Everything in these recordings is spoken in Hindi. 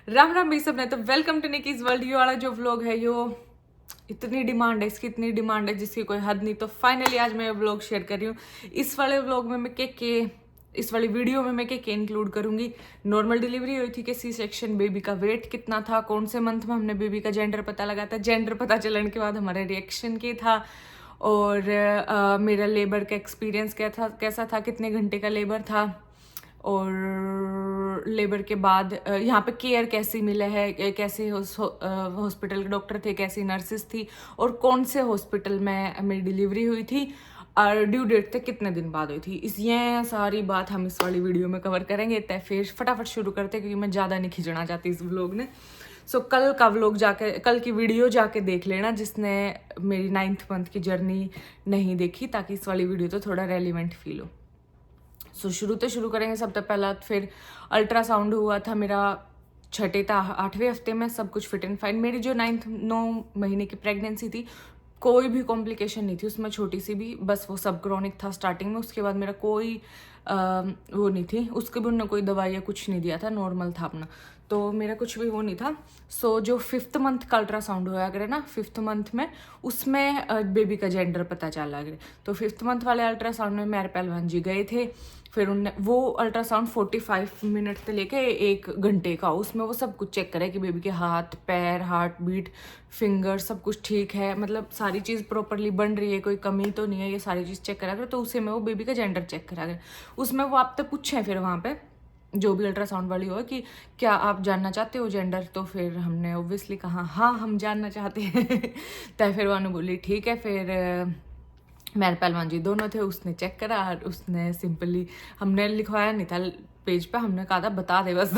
राम राम भाई सब ने। तो वेलकम टू निकीज वर्ल्ड। ये वाला जो व्लॉग है यो इतनी डिमांड है, इसकी इतनी डिमांड है जिसकी कोई हद नहीं। तो फाइनली आज मैं व्लॉग शेयर कर रही हूँ। इस वाले व्लॉग में मैं के इस वाली वीडियो में मैं के इंक्लूड करूंगी। नॉर्मल डिलीवरी हुई थी कि सी सेक्शन, बेबी का वेट कितना था, कौन से मंथ में हमने बेबी का जेंडर पता लगाया था, जेंडर पता चलने के बाद हमारा रिएक्शन क्या था, और मेरा लेबर का एक्सपीरियंस कैसा था, कितने घंटे का लेबर था, और लेबर के बाद यहाँ पे केयर कैसी मिला है, कैसे हॉस्पिटल के डॉक्टर थे, कैसी नर्सेस थी, और कौन से हॉस्पिटल में मेरी डिलीवरी हुई थी, और ड्यू डेट तक कितने दिन बाद हुई थी। ये सारी बात हम इस वाली वीडियो में कवर करेंगे। तय फिर फटाफट शुरू करते क्योंकि मैं ज़्यादा नहीं खिंचना चाहती इस व्लॉग ने। सो कल का व्लॉग कल की वीडियो जाके देख लेना जिसने मेरी 9th मंथ की जर्नी नहीं देखी, ताकि इस वाली वीडियो तो थोड़ा रेलिवेंट फील हो। सो शुरू करेंगे। सबसे पहला फिर अल्ट्रासाउंड हुआ था मेरा 8वें हफ्ते में, सब कुछ फिट एंड फाइन। मेरी जो 9 महीने की प्रेगनेंसी थी, कोई भी कॉम्प्लिकेशन नहीं थी उसमें, छोटी सी भी, बस वो सब क्रॉनिक था स्टार्टिंग में। उसके बाद मेरा कोई वो नहीं थी, उसके भी उन्होंने कोई दवाई या कुछ नहीं दिया था, नॉर्मल था अपना, तो मेरा कुछ भी वो नहीं था। सो जो 5th मंथ का अल्ट्रासाउंड होया करे ना, 5th मंथ में, उसमें बेबी का जेंडर पता चला करे। तो 5th मंथ वाले अल्ट्रासाउंड में मेरे पहलवान जी गए थे। फिर उनने वो अल्ट्रासाउंड 45 मिनट से लेके 1 घंटे का, उसमें वो सब कुछ चेक करे कि बेबी के हाथ पैर, हार्ट बीट, फिंगर सब कुछ ठीक है, मतलब सारी चीज़ प्रॉपरली बन रही है, कोई कमी तो नहीं है, ये सारी चीज़ चेक करा कर। तो उसे में वो बेबी का जेंडर चेक करा कर। उसमें वो आपसे पूछे फिर वहाँ पे जो भी अल्ट्रासाउंड वाली हो कि क्या आप जानना चाहते हो जेंडर। तो फिर हमने ऑब्वियसली कहा हाँ हम जानना चाहते हैं। तो फिर उन्होंने बोली ठीक है। फिर मेरे पहलवान जी दोनों थे, उसने चेक करा और उसने सिंपली, हमने लिखवाया नहीं था पेज पे, हमने कहा था बता दे बस।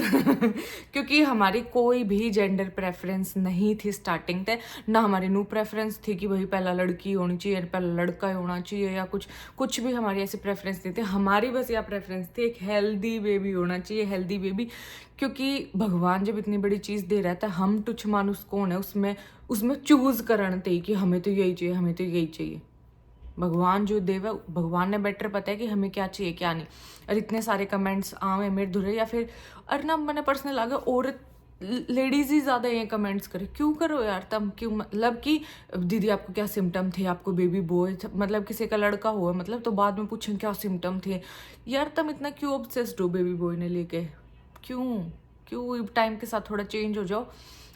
क्योंकि हमारी कोई भी जेंडर प्रेफरेंस नहीं थी स्टार्टिंग से, ना हमारी न्यू प्रेफरेंस थी कि भाई पहला लड़की होनी चाहिए, पहला लड़का होना चाहिए, या कुछ भी हमारी ऐसी प्रेफरेंस नहीं थी। हमारी बस यह प्रेफरेंस थी एक हेल्दी बेबी होना चाहिए, हेल्दी बेबी। क्योंकि भगवान जब इतनी बड़ी चीज़ दे रहा था, हम तुच्छ मानुस कौन है उसमें चूज करने थे कि हमें तो यही चाहिए, हमें तो यही चाहिए। भगवान जो देव है, भगवान ने बेटर पता है कि हमें क्या चाहिए क्या नहीं। और इतने सारे कमेंट्स आवे मेरे धुरे, या फिर अरे ना मैंने पर्सनल आगे औरत लेडीज ही ज़्यादा ये कमेंट्स करे, क्यों करो यार तुम, क्यों, मतलब कि दीदी आपको क्या सिम्टम थे, आपको बेबी बॉय, मतलब किसी का लड़का हुआ मतलब तो बाद में पूछें क्या सिम्टम थे। यार तुम इतना क्यों ऑब्सेस्ड हो बेबी बॉय ने लेके, क्यों टाइम के साथ थोड़ा चेंज हो जाओ।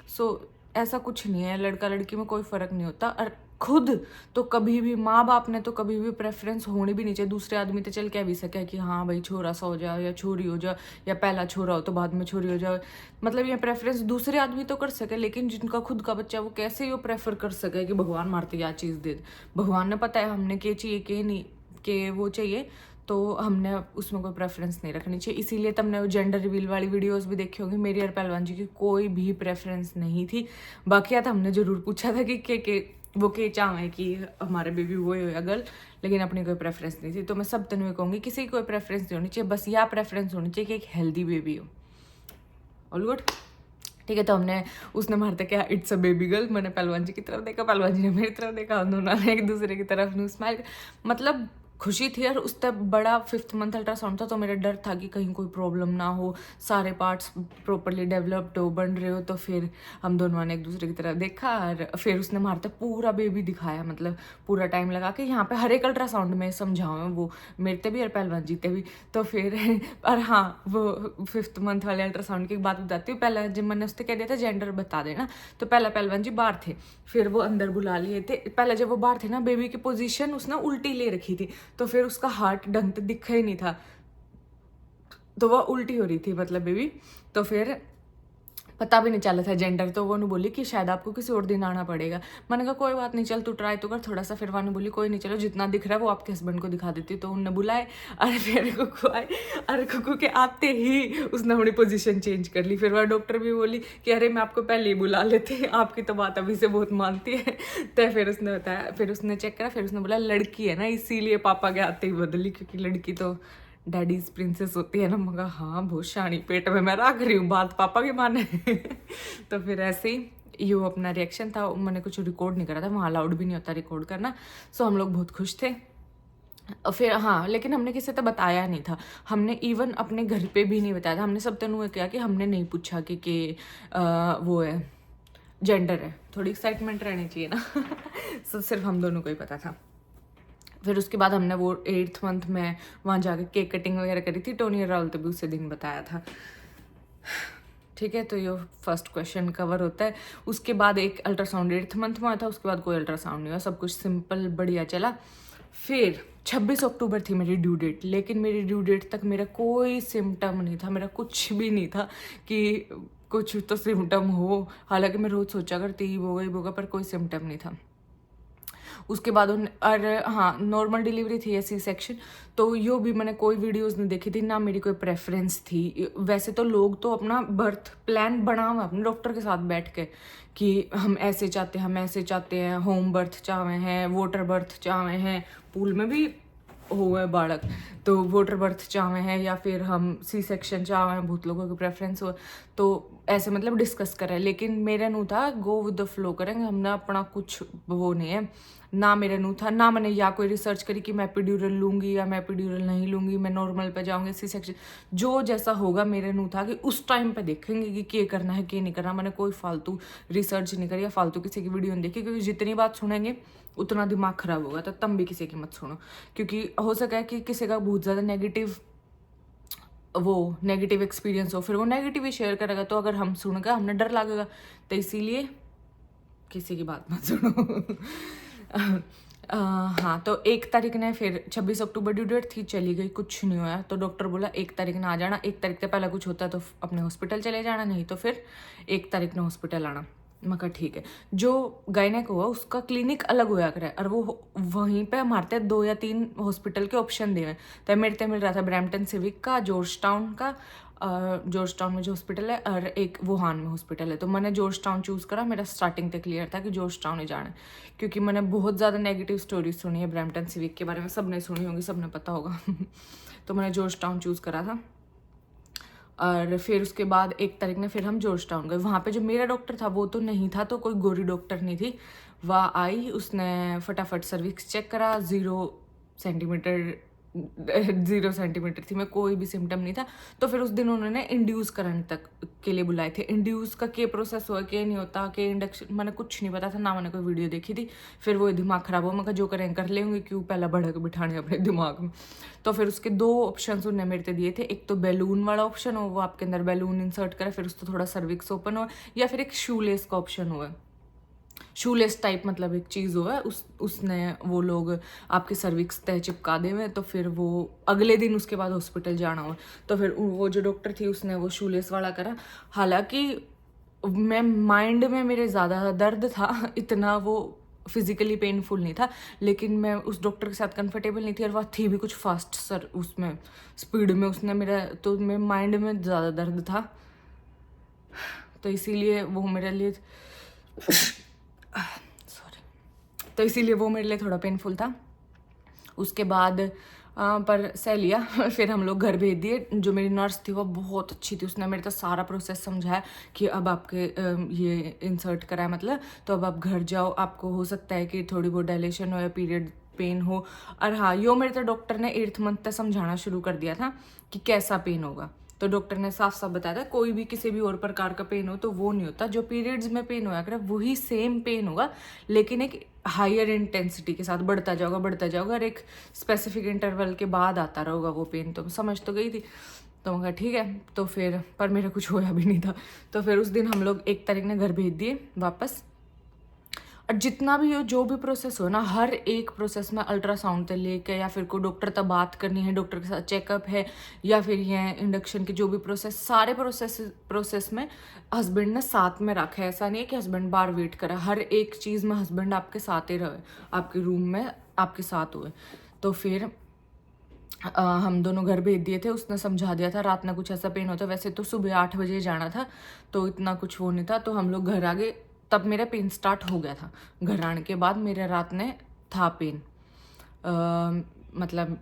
सो ऐसा कुछ नहीं है, लड़का लड़की में कोई फ़र्क नहीं होता। और खुद तो कभी भी माँ बाप ने तो कभी भी प्रेफरेंस होनी भी नहीं चाहिए। दूसरे आदमी तो चल कह भी सके कि हाँ भाई छोरा सा हो जाए या छोरी हो जाए, या पहला छोरा हो तो बाद में छोरी हो जाए, मतलब ये प्रेफरेंस दूसरे आदमी तो कर सके, लेकिन जिनका खुद का बच्चा वो कैसे वो प्रेफर कर सके कि भगवान मारते क्या चीज़ दे दे। भगवान ने पता है हमने क्या चाहिए क्या नहीं, के वो चाहिए, तो हमने उसमें कोई प्रेफरेंस नहीं रखनी चाहिए। इसीलिए तुमने वो जेंडर रिवील वाली वीडियोस भी देखी होगी। मेरी और पहलवान जी की कोई भी प्रेफरेंस नहीं थी। बाकी था हमने ज़रूर पूछा था कि वो के चाहे कि हमारे बेबी वो हो या गर्ल, लेकिन अपनी कोई प्रेफरेंस नहीं थी। तो मैं सब तनु कहूँगी किसी की कोई प्रेफरेंस नहीं होनी चाहिए, बस यह प्रेफरेंस होनी चाहिए कि एक हेल्दी बेबी हो। ऑल गुड, ठीक है। तो हमने उसने मारते क्या इट्स अ बेबी गर्ल, मैंने पहलवान जी की तरफ देखा, पहलवान जी ने मेरी तरफ देखा, दोनों ने एक दूसरे की तरफ स्माइल, मतलब खुशी थी। और उस तक बड़ा 5th मंथ अल्ट्रासाउंड था, तो मेरा डर था कि कहीं कोई प्रॉब्लम ना हो, सारे पार्ट्स प्रॉपरली डेवलप्ड हो, बन रहे हो। तो फिर हम दोनों ने एक दूसरे की तरफ देखा और फिर उसने मारते पूरा बेबी दिखाया, मतलब पूरा टाइम लगा के यहाँ पे हर एक अल्ट्रासाउंड में समझाऊँ वो मेरे ते भी और पहलवान जीते भी। तो फिर और हाँ, वो 5th मंथ वाले अल्ट्रासाउंड की बात बताती हूँ। पहला जब मैंने उससे कह दिया था जेंडर बता देना, तो पहला पहलवान जी बाहर थे, फिर वो अंदर बुला लिए थे। पहले जब वो बाहर थे ना, बेबी की पोजीशन उसने उल्टी ले रखी थी, तो फिर उसका हार्ट ढंग से दिखा ही नहीं था, तो वह उल्टी हो रही थी मतलब बेबी। तो फिर पता भी नहीं चला था जेंडर। तो वो ने बोली कि शायद आपको किसी और दिन आना पड़ेगा। मैंने कहा कोई बात नहीं, चल तू ट्राई तो कर थोड़ा सा। फिर वाने बोली कोई नहीं, चलो जितना दिख रहा है वो आपके हस्बैंड को दिखा देती। तो उनने बुलाए, अरे फिर कुकू आए, अरे कुकू के आते ही उसने अपनी पोजीशन चेंज कर ली। फिर वह डॉक्टर भी बोली कि अरे मैं आपको पहले ही बुला लेते, आपकी तो बात अभी से बहुत मानती है। तो फिर उसने बताया, फिर उसने चेक करा, फिर उसने बोला लड़की है ना इसीलिए पापा के आते ही बदली, क्योंकि लड़की तो डैडीज प्रिंसेस होती है ना। मगा हाँ बहुत शानी, पेट में मैं रख रही हूँ, बात पापा की माने। तो फिर ऐसे ही यो अपना रिएक्शन था। मैंने कुछ रिकॉर्ड नहीं करा था, वहाँ अलाउड भी नहीं होता रिकॉर्ड करना। सो हम लोग बहुत खुश थे। फिर हाँ, लेकिन हमने किसी से बताया नहीं था। हमने इवन अपने घर पे भी नहीं बताया था। हमने सब तनु किया कि हमने नहीं पूछा कि वो है, जेंडर है। थोड़ी एक्साइटमेंट रहनी चाहिए ना। सो सिर्फ हम दोनों को ही पता था। फिर उसके बाद हमने वो 8th मंथ में वहाँ जाके केक कटिंग वगैरह करी थी। टोनी और राहुल तो भी उसी दिन बताया था। ठीक है, तो ये फर्स्ट क्वेश्चन कवर होता है। उसके बाद एक अल्ट्रासाउंड 8th मंथ में आया था। उसके बाद कोई अल्ट्रासाउंड नहीं हुआ, सब कुछ सिंपल बढ़िया चला। फिर 26 अक्टूबर थी मेरी ड्यू डेट, लेकिन मेरी ड्यू डेट तक मेरा कोई सिम्टम नहीं था, मेरा कुछ भी नहीं था कि कुछ तो सिम्टम हो। हालांकि मैं रोज़ सोचा करती होगा पर कोई सिम्टम नहीं था। उसके बाद और हाँ, नॉर्मल डिलीवरी थी या सी सेक्शन, तो यो भी मैंने कोई वीडियोस नहीं देखी थी, ना मेरी कोई प्रेफरेंस थी। वैसे तो लोग तो अपना बर्थ प्लान बना हुआ अपने डॉक्टर के साथ बैठ के कि हम ऐसे चाहते हैं, हम ऐसे चाहते हैं, होम बर्थ चाहे हैं, वोटर बर्थ चाहे हैं, पूल में भी हुआ है बालक तो वोटर बर्थ चाहे हैं, या फिर हम सी सेक्शन चाहे हैं, बहुत लोगों की प्रेफरेंस हो, तो ऐसे मतलब डिस्कस करें। लेकिन मेरा नू था गो विद द फ्लो करेंगे, हमने अपना कुछ वो नहीं है ना। मेरा नू था ना, मैंने या कोई रिसर्च करी कि मैं एपिड्यूरल लूँगी या मैं एपिड्यूरल नहीं लूँगी, मैं नॉर्मल पे जाऊँगी, सी सेक्शन जो जैसा होगा। मेरे नू था कि उस टाइम पे देखेंगे कि क्या करना है क्या नहीं करना। मैंने कोई फालतू रिसर्च नहीं करी या फालतू किसी की वीडियो नहीं देखी, क्योंकि जितनी बात सुनेंगे उतना दिमाग खराब होगा। तो तब भी किसी की मत सुनो, क्योंकि हो सका है कि किसी का बहुत ज़्यादा नेगेटिव एक्सपीरियंस हो, फिर वो नेगेटिव ही शेयर करेगा। तो अगर हम सुनगा हमने डर लगेगा, तो इसीलिए किसी की बात मत सुनो। हाँ, तो 1 तारीख ने फिर 26 अक्टूबर ड्यू डेट थी, चली गई, कुछ नहीं हुआ। तो डॉक्टर बोला 1 तारीख ने आ जाना, 1 तारीख से पहले कुछ होता है तो अपने हॉस्पिटल चले जाना, नहीं तो फिर 1 तारीख ने हॉस्पिटल आना। मैं कहा ठीक है। जो गायनेक हुआ उसका क्लिनिक अलग होया करे, और वो वहीं पे हमारे 2 या 3 हॉस्पिटल के ऑप्शन दिए। तो मेरे से मिल रहा था ब्रैम्पटन सिविक का, जॉर्ज टाउन का, जॉर्ज टाउन में जो हॉस्पिटल है, और एक वुहान में हॉस्पिटल है। तो मैंने जॉर्ज टाउन चूज़ करा। मेरा स्टार्टिंग तक क्लियर था कि जॉर्ज टाउन ही जाना है, क्योंकि मैंने बहुत ज़्यादा नेगेटिव स्टोरीज सुनी है ब्रैम्पटन सिविक के बारे में। सब ने सुनी होंगी, सब ने पता होगा। तो मैंने जॉर्ज टाउन चूज़ करा था। और फिर उसके बाद 1 तारीख ने फिर हम जॉर्ज टाउन गए। वहाँ पे जो मेरा डॉक्टर था वो तो नहीं था, तो कोई गोरी डॉक्टर नहीं थी। वह आई, उसने फटाफट सर्विक्स चेक करा, 0 सेंटीमीटर थी मैं, कोई भी सिम्टम नहीं था। तो फिर उस दिन उन्होंने इंड्यूस करने तक के लिए बुलाए थे। इंड्यूस का क्या प्रोसेस हुआ, क्या नहीं होता, क्या इंडक्शन, मैंने कुछ नहीं पता था, ना मैंने कोई वीडियो देखी थी। फिर वो दिमाग खराब हो, मैं कहा जो करें कर लेंगे, क्यों पहला बढ़ा के बिठाने अपने दिमाग में। तो फिर उसके 2 ऑप्शन उन्होंने मेरे से दिए थे। एक तो बैलून वाला ऑप्शन हो, वो आपके अंदर बैलून इंसर्ट करे, फिर उसको थोड़ा सर्विक्स ओपन हो, या फिर एक शूलेस का ऑप्शन हुआ। शूलेस टाइप मतलब एक चीज़ हुआ है, उसने वो लोग आपके सर्विक्स तय चिपका दे हुए, तो फिर वो अगले दिन उसके बाद हॉस्पिटल जाना हो। तो फिर वो जो डॉक्टर थी उसने वो शूलेस वाला करा। हालांकि मैं माइंड में मेरे ज़्यादा दर्द था, इतना वो फिजिकली पेनफुल नहीं था, लेकिन मैं उस डॉक्टर के साथ कंफर्टेबल नहीं थी, और वह थी भी कुछ फास्ट सर उसमें स्पीड में उसने मेरा, तो मैं माइंड में ज़्यादा दर्द था, तो इसीलिए वो मेरे लिए तो इसीलिए वो मेरे लिए थोड़ा पेनफुल था। उसके बाद पर सह लिया। फिर हम लोग घर भेज दिए। जो मेरी नर्स थी वो बहुत अच्छी थी, उसने मेरे को सारा प्रोसेस समझाया कि अब आपके ये इंसर्ट करा है मतलब, तो अब आप घर जाओ, आपको हो सकता है कि थोड़ी बहुत डायलेशन हो या पीरियड पेन हो। और हाँ, यो मेरे तो डॉक्टर ने 8th मंथ तक समझाना शुरू कर दिया था कि कैसा पेन होगा। तो डॉक्टर ने साफ साफ बताया था कोई भी किसी भी और प्रकार का पेन हो तो वो नहीं होता, जो पीरियड्स में पेन होया करे वही सेम पेन होगा, लेकिन एक हायर इंटेंसिटी के साथ बढ़ता जाओगा, और एक स्पेसिफिक इंटरवल के बाद आता रहेगा वो पेन। तो समझ तो गई थी, तो मैं कहा ठीक है। तो फिर पर मेरा कुछ होया भी नहीं था। तो फिर उस दिन हम लोग 1 तारीख ने घर भेज दिए वापस। और जितना भी हो, जो भी प्रोसेस हो ना, हर एक प्रोसेस में अल्ट्रासाउंड से लेके, या फिर कोई डॉक्टर तक बात करनी है, डॉक्टर के साथ चेकअप है, या फिर ये इंडक्शन की जो भी प्रोसेस, सारे प्रोसेस में हस्बैंड ने साथ में रखा है। ऐसा नहीं है कि हस्बैंड बाहर वेट करा, हर एक चीज़ में हस्बैंड आपके साथ ही रहे, आपके रूम में आपके साथ हुए। तो फिर हम दोनों घर भेज दिए थे। उसने समझा दिया था रात में कुछ ऐसा पेन होता, वैसे तो सुबह 8 बजे जाना था, तो इतना कुछ वो नहीं था। तो हम लोग घर आ गए, तब मेरा पेन स्टार्ट हो गया था। घर आने के बाद मेरे रात में था पेन, मतलब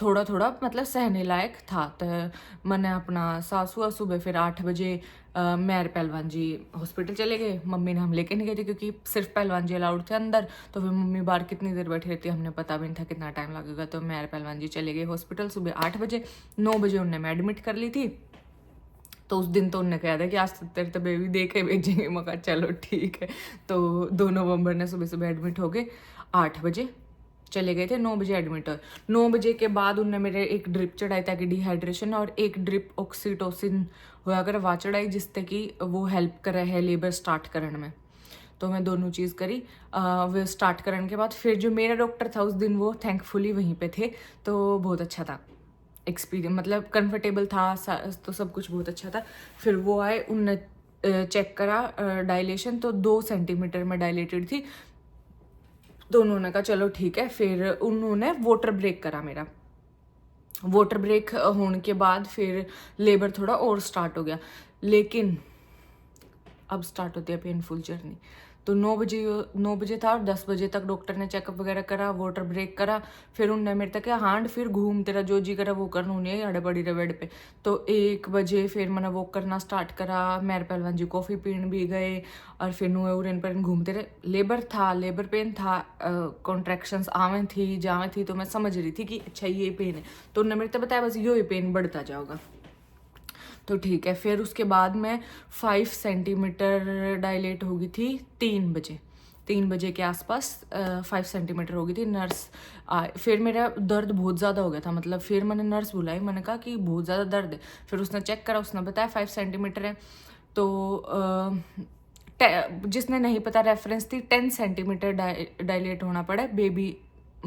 थोड़ा थोड़ा मतलब सहने लायक था। तो मैंने अपना सासू सुबह फिर 8 बजे मेरे पहलवान जी हॉस्पिटल चले गए। मम्मी ने हम लेके नहीं गए थे क्योंकि सिर्फ पहलवान जी अलाउड थे अंदर, तो फिर मम्मी बाहर कितनी देर बैठी रहती हमने पता भी नहीं था कितना टाइम लगेगा। तो मेरे पहलवान जी चले गए हॉस्पिटल सुबह 8 बजे। 9 बजे उन्होंने मैं एडमिट कर ली थी। तो उस दिन तो उन्होंने कहा था कि आज तेरे तो बेबी देखे भेजेंगे। मैं कहा चलो ठीक है। तो 2 नवंबर ने सुबह सुबह एडमिट हो गए। 8 बजे चले गए थे, 9 बजे एडमिट हुए। 9 बजे के बाद उनने मेरे एक ड्रिप चढ़ाई ताकि डिहाइड्रेशन, और एक ड्रिप ऑक्सीटोसिन होया कर वा चढ़ाई जिससे कि वो हेल्प करे है लेबर स्टार्ट करने में। तो मैं दोनों चीज़ करी। वो स्टार्ट करने के बाद फिर जो मेरा डॉक्टर था उस दिन वो थैंकफुली वहीं पे थे, तो बहुत अच्छा था एक्सपीरियंस, मतलब कंफर्टेबल था, तो सब कुछ बहुत अच्छा था। फिर वो आए, उनने चेक करा डायलेशन, तो 2 सेंटीमीटर में डायलेटेड थी। तो उन्होंने कहा चलो ठीक है। फिर उन्होंने वाटर ब्रेक करा मेरा। वाटर ब्रेक होने के बाद फिर लेबर थोड़ा और स्टार्ट हो गया, लेकिन अब स्टार्ट होती है पेनफुल जर्नी। तो 9 बजे था और 10 बजे तक डॉक्टर ने चेकअप वगैरह करा, वाटर ब्रेक करा। फिर उनने मेरे तक हांड फिर घूम तेरा जो जी करा वो करना नहीं अड़े बड़ी बेड पे। तो 1 बजे फिर मैंने वॉक करना स्टार्ट करा। मेरे पहलवान जी कॉफ़ी पीन भी गए और फिर नुए उरेन पर घूमते रहे। लेबर था, लेबर पेन था, कॉन्ट्रैक्शंस आवे थी जावे थी, तो मैं समझ रही थी कि अच्छा ये पेन है। तो उन्होंने मेरे तक बताया बस ये पेन बढ़ता जाएगा। तो ठीक है। फिर उसके बाद मैं 5 सेंटीमीटर डायलेट हो गई थी 3 बजे के आसपास 5 सेंटीमीटर हो गई थी। नर्स फिर मेरा दर्द बहुत ज़्यादा हो गया था, मतलब फिर मैंने नर्स बुलाई, मैंने कहा कि बहुत ज़्यादा दर्द है। फिर उसने चेक करा, उसने बताया 5 सेंटीमीटर है। तो जिसने नहीं पता रेफरेंस थी 10 सेंटीमीटर डायलेट होना पड़े बेबी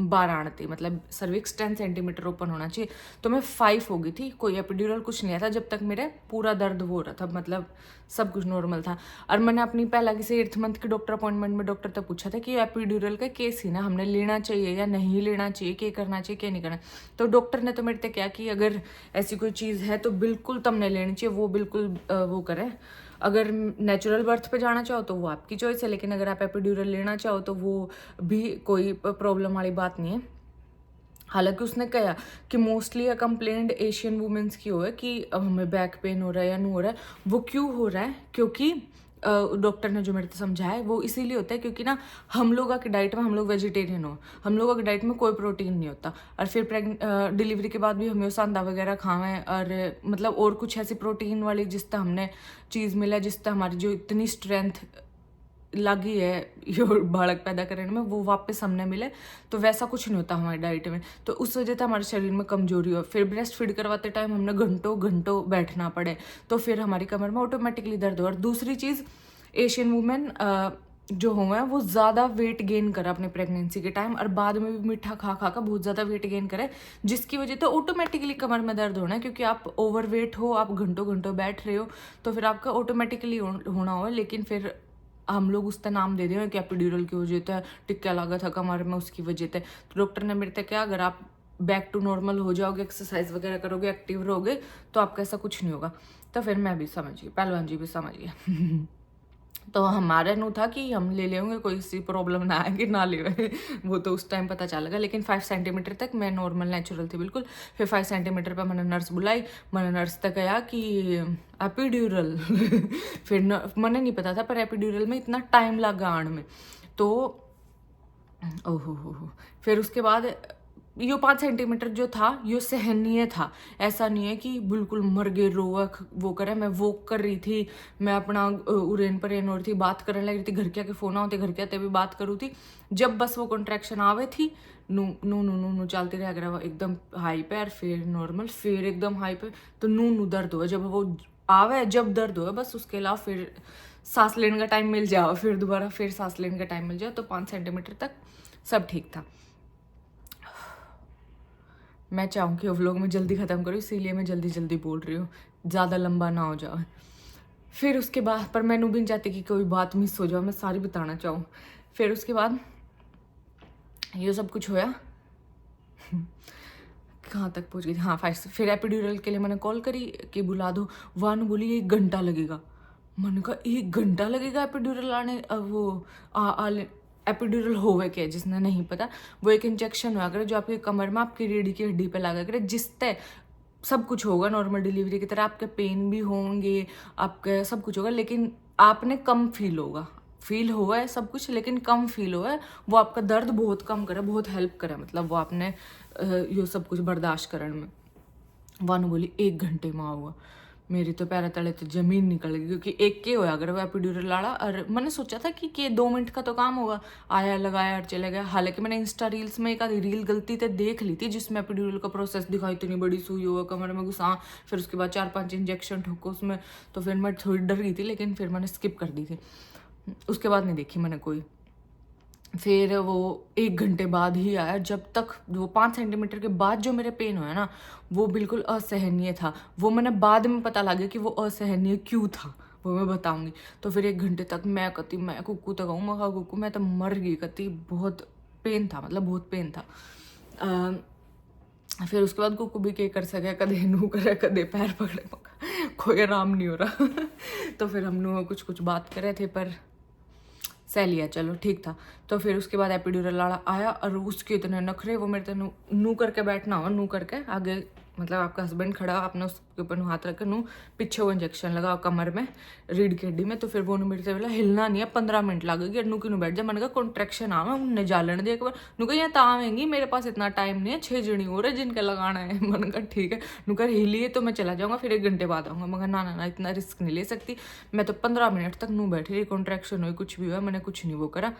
12 आने, मतलब सर्विक्स 10 सेंटीमीटर ओपन होना चाहिए। तो मैं 5 हो गई थी, कोई एपिड्यूरल कुछ नहीं आया था जब तक मेरे पूरा दर्द हो रहा था, मतलब सब कुछ नॉर्मल था। और मैंने अपनी पहला किसी 8th मंथ के डॉक्टर अपॉइंटमेंट में डॉक्टर तक पूछा था कि एपिड्यूरल का केस ही ना हमने लेना चाहिए या नहीं लेना चाहिए, क्या करना चाहिए क्या नहीं करना। तो डॉक्टर ने तो मेरे तक क्या कि अगर ऐसी कोई चीज़ है तो बिल्कुल तुमने लेनी चाहिए, वो बिल्कुल वो करें। अगर नेचुरल बर्थ पे जाना चाहो तो वो आपकी चॉइस है, लेकिन अगर आप एपिड्यूरल लेना चाहो तो वो भी कोई प्रॉब्लम वाली बात नहीं है। हालांकि उसने कहा कि मोस्टली कंप्लेंट एशियन वुमेन्स की हो है कि अब हमें बैक पेन हो रहा है या नहीं हो रहा है। वो क्यों हो रहा है, क्योंकि डॉक्टर ने जो मेरे को समझाया है वो इसीलिए होता है क्योंकि ना हम लोगों की डाइट में, हम लोग वेजिटेरियन हो, हम लोगों की डाइट में कोई प्रोटीन नहीं होता। और फिर डिलीवरी के बाद भी हमें सांदा वगैरह खावें और मतलब और कुछ ऐसी प्रोटीन वाली जिससे हमने चीज़ मिला जिससे हमारी जो इतनी स्ट्रेंथ लगी है ये बालक पैदा करने में वो वापस हमने मिले, तो वैसा कुछ नहीं होता हमारी डाइट में। तो उस वजह से हमारे शरीर में कमजोरी हो। फिर ब्रेस्ट फीड करवाते टाइम हमने घंटों घंटों बैठना पड़े, तो फिर हमारी कमर में ऑटोमेटिकली दर्द हो। और दूसरी चीज़, एशियन वुमेन जो हुए हैं वो ज़्यादा वेट गेन करा अपने प्रेगनेंसी के टाइम, और बाद में भी मीठा खा खा कर बहुत ज़्यादा वेट गेन करे, जिसकी वजह से ऑटोमेटिकली कमर में दर्द होना है, क्योंकि आप ओवर वेट हो, आप घंटों घंटों बैठ रहे हो, तो फिर आपका ऑटोमेटिकली होना हो। लेकिन फिर हम लोग उसका नाम दे दें कि एपिड्यूरल की वजह से टिक्का लगा था कमर में, उसकी वजह से। तो डॉक्टर ने मेरे तक क्या, अगर आप बैक टू नॉर्मल हो जाओगे, एक्सरसाइज वगैरह करोगे, एक्टिव रहोगे, तो आपका ऐसा कुछ नहीं होगा। तो फिर मैं भी समझ गई, पहलवान जी भी समझ गए। तो हमारा नु था कि हम ले लेंगे, कोई सी प्रॉब्लम ना आएगी ना ले वो तो उस टाइम पता चलेगा। लेकिन 5 सेंटीमीटर तक मैं नॉर्मल नेचुरल थी बिल्कुल। फिर 5 सेंटीमीटर पर मैंने नर्स बुलाई, मैंने नर्स तक गया कि एपिड्यूरल फिर मैंने नहीं पता था, पर एपिड्यूरल में इतना टाइम लगा आने में, तो ओहो हो। फिर उसके बाद यो 5 सेंटीमीटर जो था यो सहनीय था, ऐसा नहीं है कि बिल्कुल मर गए रोआ वो करे। मैं वॉक कर रही थी, मैं अपना उरेन पर एन और थी, बात करने लग रही थी, घर के आके फोन आते, घर के आते भी बात करूँ थी। जब बस वो कॉन्ट्रैक्शन आवे थी, नू नू नू नू नू चलती रह गया एकदम हाई पे, और फिर नॉर्मल, फिर एकदम हाई पे, तो नू नू दर्द हुआ। जब वो आवे जब दर्द हुआ बस, उसके अलावा फिर सांस लेने का टाइम मिल जाओ, फिर दोबारा फिर सांस लेने का टाइम मिल जाए। तो 5 सेंटीमीटर तक सब ठीक था। मैं चाहूँ कि व्लॉग में जल्दी ख़त्म करूँ, इसीलिए मैं जल्दी जल्दी बोल रही हूँ, ज़्यादा लंबा ना हो जाए। फिर उसके बाद, पर मैंने भी नहीं चाहती कि कोई बात मिस हो जाए, मैं सारी बताना चाहूँ। फिर उसके बाद ये सब कुछ होया, कहाँ तक पहुँच गई, हाँ 5। फिर एपिड्यूरल के लिए मैंने कॉल करी कि बुला दो, वहाँ बोली 1 घंटा लगेगा। मैंने कहा 1 घंटा लगेगा एपिड्यूरल आने, वो आने एपिड्यूरल होवे क्या, जिसने नहीं पता, वो एक इंजेक्शन हुआ करे जो आपकी कमर में आपकी रीढ़ की हड्डी पे लगा करे, जिससे सब कुछ होगा नॉर्मल डिलीवरी की तरह, आपके पेन भी होंगे, आपके सब कुछ होगा, लेकिन आपने कम फील हुआ है सब कुछ, लेकिन कम फील हुआ है। वो आपका दर्द बहुत कम करे, बहुत हेल्प करे, मतलब वो आपने ये सब कुछ बर्दाश्त करने में। वानू बोली 1 घंटे में हुआ। मेरी तो पैर तले तो जमीन निकल गई, क्योंकि एक के होया अगर वो एपिड्यूरल लाड़ा, और मैंने सोचा था कि 2 मिनट का तो काम होगा, आया लगाया और चले गया। हालांकि मैंने इंस्टा रील्स में एक आधी रील गलती से देख ली थी जिसमें एपिड्यूरल का प्रोसेस दिखाई, इतनी बड़ी सुई हुआ कमर में घुसा, फिर उसके बाद 4-5 इंजेक्शन ठोको उसमें, तो फिर मैं थोड़ी डर गई थी, लेकिन फिर मैंने स्किप कर दी थी, उसके बाद नहीं देखी मैंने कोई। फिर वो 1 घंटे बाद ही आया, जब तक वो 5 सेंटीमीटर के बाद जो मेरे पेन हुआ ना, वो बिल्कुल असहनीय था। वो मैंने बाद में पता लगा कि वो असहनीय क्यों था, वो मैं बताऊंगी। तो फिर 1 घंटे तक मैं कुक्कू तक आऊँ, मैं कुक्कू मैं तो मर गई कती, बहुत पेन था, मतलब बहुत पेन था। फिर उसके बाद कुक्कू भी क्या कर सके, कदे नू करे कदे पैर पकड़े, कोई आराम नहीं हो रहा। तो फिर हम लोग कुछ बात कर रहे थे, पर सह लिया, चलो ठीक था। तो फिर उसके बाद एपिड्यूरल लाड़ा आया, और उसके इतने नखरे, वो मेरे तो नू करके बैठना हो, नू करके आगे, मतलब आपका हस्बैंड खड़ा, आपने उसके ऊपर हाथ रख के नू पीछे वो इंजेक्शन लगाओ कमर में, रीढ़ की हड्डी में। तो फिर वो मेरे से बोला हिलना नहीं है, 15 मिनट लगेगी, नू की नू बैठ जा। मैंने कहा कॉन्ट्रैक्शन आवा, उन्हें जालन दे एक बार। नू कहा यहाँ तावेंगी, मेरे पास इतना टाइम नहीं है, 6 जनी हो रहे जिनका लगाना है। मैंने कहा ठीक है। नू कहा हिलिए तो मैं चला जाऊँगा, फिर 1 घंटे बाद आऊँगा। मैं कहा ना इतना रिस्क नहीं ले सकती, मैं तो 15 मिनट तक नू बैठी रही, कॉन्ट्रैक्शन हुई, कुछ भी हुआ, मैंने कुछ नहीं वो करा,